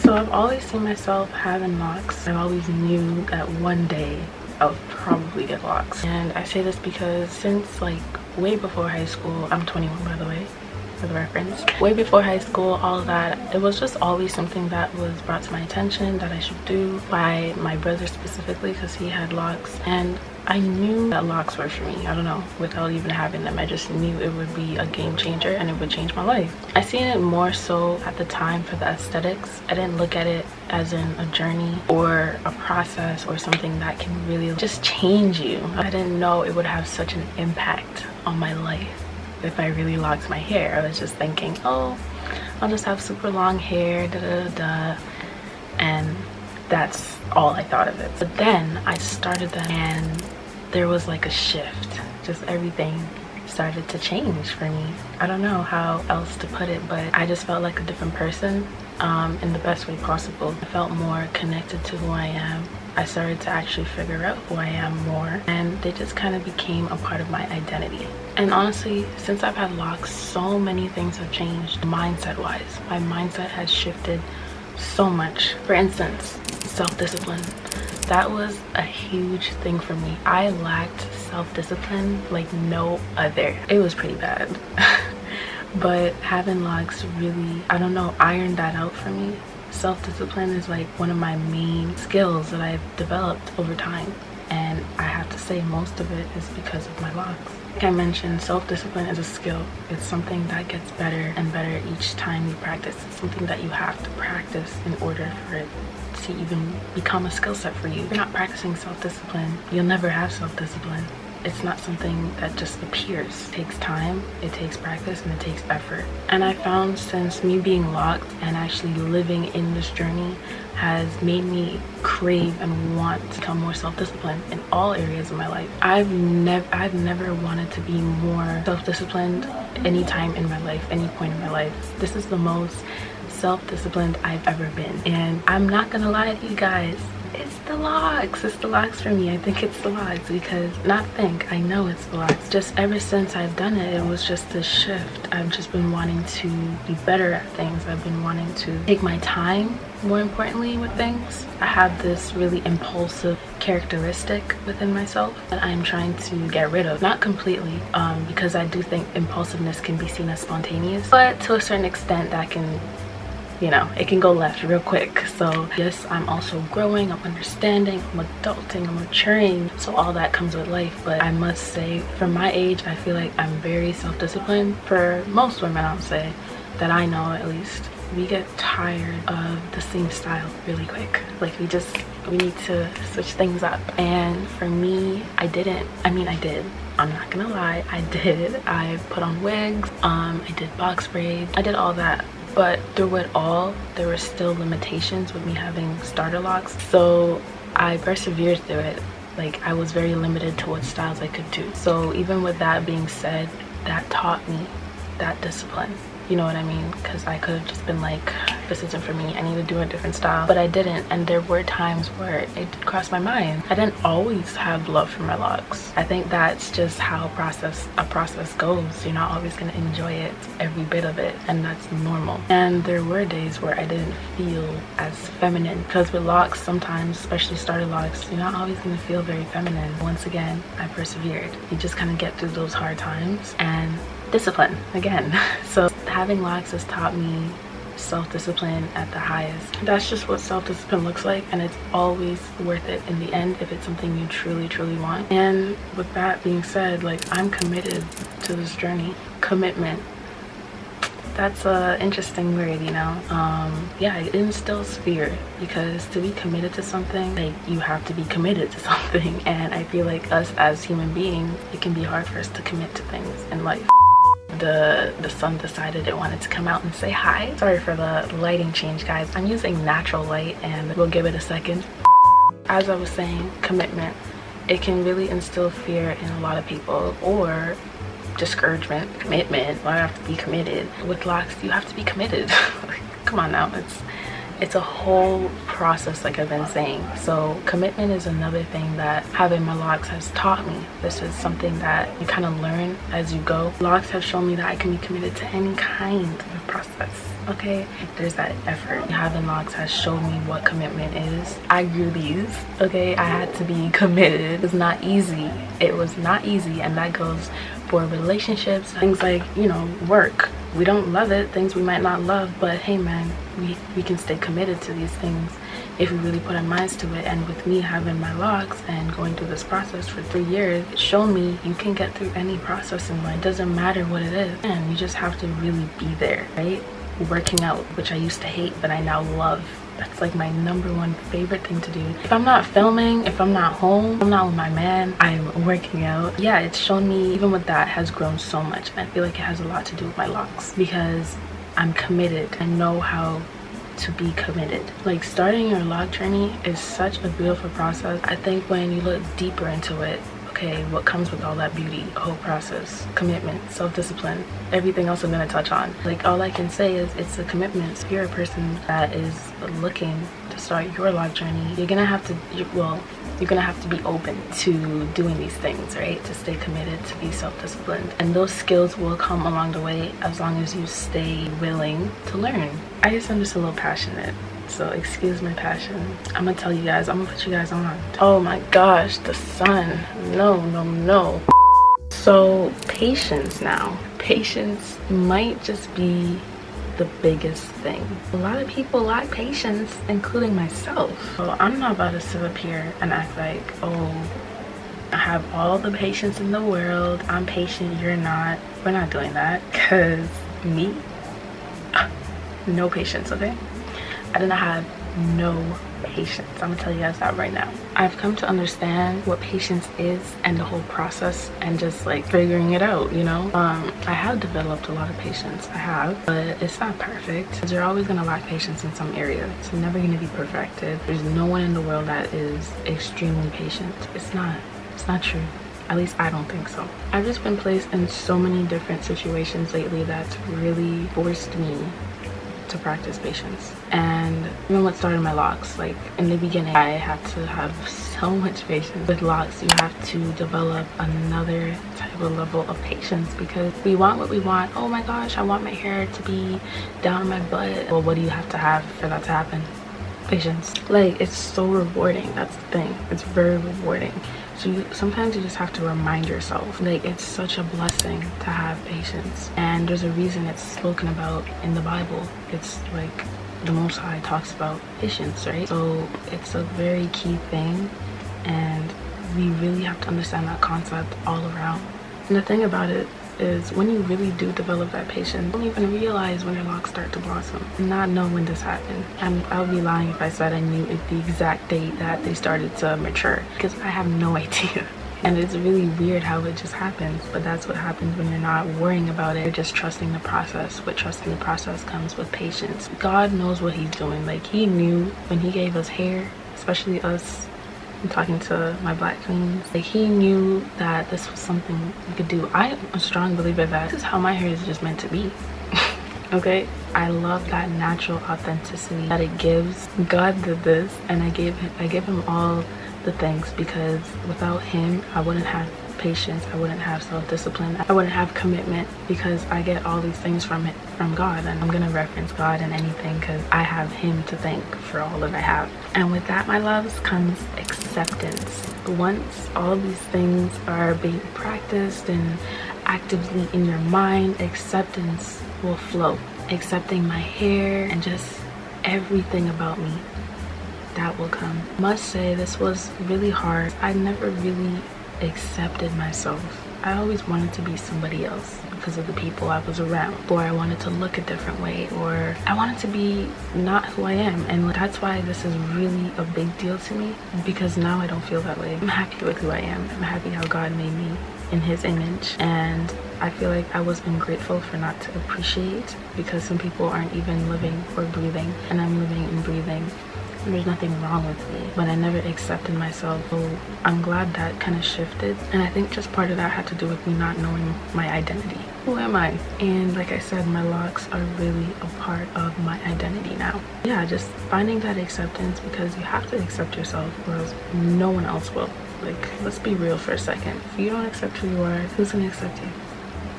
So I've always seen myself having locks. I always knew that one day I would probably get locks. And I say this because since like way before high school, I'm 21 by the way, for the reference. Way before high school, all of that, it was just always something that was brought to my attention that I should do by my brother specifically because he had locks. And I knew that locks were for me. I don't know, without even having them, I just knew it would be a game changer and it would change my life. I seen it more so at the time for the aesthetics. I didn't look at it as in a journey or a process or something that can really just change you. I didn't know it would have such an impact on my life if I really locked my hair. I was just thinking, oh, I'll just have super long hair, da da da da, and that's all I thought of it. But then I started them and there was like a shift. Just everything started to change for me. I don't know how else to put it, but I just felt like a different person in the best way possible. I felt more connected to who I am. I started to actually figure out who I am more, and they just kind of became a part of my identity. And honestly, since I've had locks, so many things have changed mindset wise. My mindset has shifted so much. For instance, self-discipline. That was a huge thing for me. I lacked self-discipline like no other. It was pretty bad. But having locks really, I don't know, ironed that out for me. Self-discipline is like one of my main skills that I've developed over time, and I have to say most of it is because of my locks. Like I mentioned, self-discipline is a skill. It's something that gets better and better each time you practice. It's something that you have to practice in order for it to even become a skill set for you. If you're not practicing self-discipline, you'll never have self-discipline. It's not something that just appears. It takes time, it takes practice, and it takes effort. And I found since me being locked and actually living in this journey has made me crave and want to become more self-disciplined in all areas of my life. I've never wanted to be more self-disciplined any time in my life, any point in my life. This is the most self-disciplined I've ever been. And I'm not gonna lie to you guys, it's the locks. It's the locks for me. I think it's the locks because, I know it's the locks. Just ever since I've done it, it was just this shift. I've just been wanting to be better at things. I've been wanting to take my time, more importantly, with things. I have this really impulsive characteristic within myself that I'm trying to get rid of. Not completely, because I do think impulsiveness can be seen as spontaneous, but to a certain extent that can, you know, it can go left real quick. So yes, I'm also growing, I'm understanding, I'm adulting, I'm maturing, so all that comes with life. But I must say, for my age, I feel like I'm very self-disciplined. For most women, I'll say, that I know at least, we get tired of the same style really quick. Like we need to switch things up. And for me, I did. I'm not gonna lie, I did. I put on wigs, I did box braids, I did all that. But through it all, there were still limitations with me having starter locks. So I persevered through it. Like I was very limited to what styles I could do. So even with that being said, that taught me that discipline. You know what I mean? Because I could have just been like, this isn't for me, I need to do a different style. But I didn't, and there were times where it did cross my mind. I didn't always have love for my locks. I think that's just how a process goes. You're not always going to enjoy it, every bit of it, and that's normal. And there were days where I didn't feel as feminine, because with locks sometimes, especially starter locks, you're not always going to feel very feminine. Once again, I persevered. You just kind of get through those hard times and discipline again. So having locks has taught me self-discipline at the highest. That's just what self-discipline looks like, and it's always worth it in the end if it's something you truly want. And with that being said, like, I'm committed to this journey. Commitment, that's an interesting word, you know. Yeah, it instills fear, because to be committed to something, like, you have to be committed to something. And I feel like us as human beings, it can be hard for us to commit to things in life. The sun decided it wanted to come out and say hi. Sorry for the lighting change, guys. I'm using natural light and we'll give it a second. As I was saying, commitment. It can really instill fear in a lot of people, or discouragement. Commitment, well, I have to be committed. With locks, you have to be committed. Come on now, it's a whole process, like I've been saying. So commitment is another thing that having my locks has taught me. This is something that you kind of learn as you go. Locks have shown me that I can be committed to any kind of process. okay? There's that effort. Having locks has shown me what commitment is. I grew these, okay? I had to be committed. It was not easy. It was not easy, and that goes for relationships, things like, you know, work. We don't love it, things we might not love, but hey man, we can stay committed to these things if we really put our minds to it. And with me having my locks and going through this process for 3 years, it's shown me you can get through any process in life. It doesn't matter what it is, and you just have to really be there, right? Working out, which I used to hate but I now love. That's like my #1 favorite thing to do. If I'm not filming, if I'm not home, if I'm not with my man, I'm working out. Yeah, it's shown me, even with that, has grown so much. And I feel like it has a lot to do with my locks because I'm committed. I know how to be committed. Like, starting your lock journey is such a beautiful process. I think when you look deeper into it, okay, what comes with all that beauty, the whole process, commitment, self-discipline, everything else I'm gonna touch on. Like, all I can say is it's a commitment. So if you're a person that is looking to start your lock journey, you're gonna have to, you're gonna have to be open to doing these things, right? To stay committed, to be self-disciplined. And those skills will come along the way as long as you stay willing to learn. I guess I'm just a little passionate, so excuse my passion. I'm gonna tell you guys, I'm gonna put you guys on. Oh my gosh, the sun. No. So patience now. Patience might just be the biggest thing. A lot of people lack patience, including myself. So I'm not about to sit up here and act like, oh, I have all the patience in the world, I'm patient, you're not. We're not doing that, because me, no patience, okay? I did not have no patience. I'm gonna tell you guys that right now. I've come to understand what patience is and the whole process and just like figuring it out, you know? I have developed a lot of patience, I have, but it's not perfect because you're always gonna lack patience in some area. It's never gonna be perfected. There's no one in the world that is extremely patient. It's not true. At least I don't think so. I've just been placed in so many different situations lately that's really forced me to practice patience. And even what started my locks, like in the beginning, I had to have so much patience. With locks, you have to develop another type of level of patience because we want what we want. Oh my gosh, I want my hair to be down my butt. Well, what do you have to have for that to happen? Patience. Like, it's so rewarding. That's the thing. It's very rewarding. So sometimes you just have to remind yourself, like, it's such a blessing to have patience. And there's a reason it's spoken about in the Bible. It's like the Most High talks about patience, right? So it's a very key thing, and we really have to understand that concept all around. And the thing about it is, when you really do develop that patience, you don't even realize when your locks start to blossom and not know when this happened. And I would be lying if I said I knew the exact date that they started to mature, because I have no idea. And it's really weird how it just happens, but that's what happens when you're not worrying about it. You're just trusting the process. With trusting the process comes with patience. God knows what he's doing. Like, he knew when he gave us hair, especially us, I'm talking to my black queens, like, he knew that this was something we could do. I am a strong believer that this is how my hair is just meant to be. Okay, I love that natural authenticity that it gives. God did this, and I give him all the thanks, because without him I wouldn't have patience, I wouldn't have self-discipline, I wouldn't have commitment, because I get all these things from God. And I'm gonna reference God in anything because I have him to thank for all that I have. And with that, my loves, comes acceptance. Once all these things are being practiced and actively in your mind, acceptance will flow. Accepting my hair and just everything about me, that will come. I must say, this was really hard. I never really accepted myself. I always wanted to be somebody else because of the people I was around, or I wanted to look a different way, or I wanted to be not who I am. And that's why this is really a big deal to me, because now I don't feel that way. I'm happy with who I am. I'm happy how God made me in his image, and I feel like I was ungrateful for not to appreciate, because some people aren't even living or breathing, and I'm living and breathing. There's nothing wrong with me, but I never accepted myself. So I'm glad that kind of shifted, and I think just part of that had to do with me not knowing my identity. Who am I? And like I said, my locks are really a part of my identity now. Yeah, just finding that acceptance, because you have to accept yourself or else no one else will. Like, let's be real for a second. If you don't accept who you are, who's gonna accept you?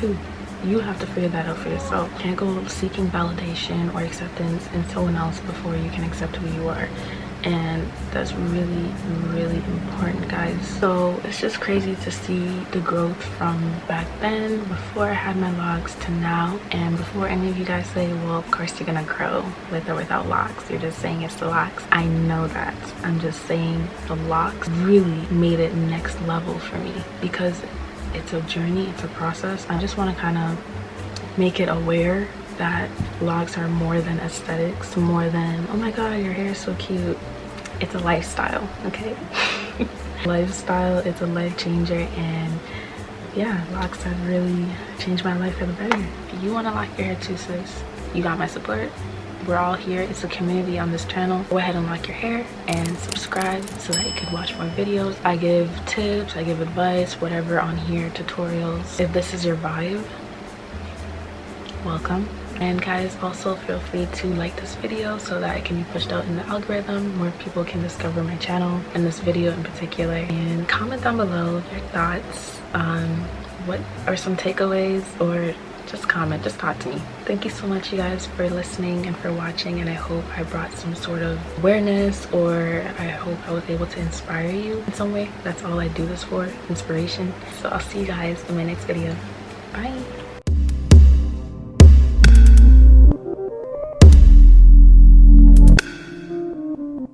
Who? You have to figure that out for yourself. You can't go seeking validation or acceptance in someone else before you can accept who you are. And that's really, really important, guys. So it's just crazy to see the growth from back then, before I had my locks, to now. And before any of you guys say, well, of course you're gonna grow with or without locks, you're just saying it's the locks. I know that. I'm just saying the locks really made it next level for me, because it's a journey, it's a process. I just want to kind of make it aware that locks are more than aesthetics, more than, oh my god, your hair is so cute. It's a lifestyle, okay? Lifestyle, it's a life changer. And yeah, locks have really changed my life for the better. If you want to lock your hair too, sis, you got my support. We're all here. It's a community on this channel. Go ahead and lock your hair and subscribe so that you can watch more videos. I give tips, I give advice, whatever on here, tutorials. If this is your vibe, welcome. And guys, also feel free to like this video so that it can be pushed out in the algorithm, more people can discover my channel and this video in particular. And comment down below your thoughts on what are some takeaways, or just comment, just talk to me. Thank you so much, you guys, for listening and for watching, and I hope I brought some sort of awareness, or I hope I was able to inspire you in some way. That's all I do this for, inspiration. So I'll see you guys in my next video. Bye.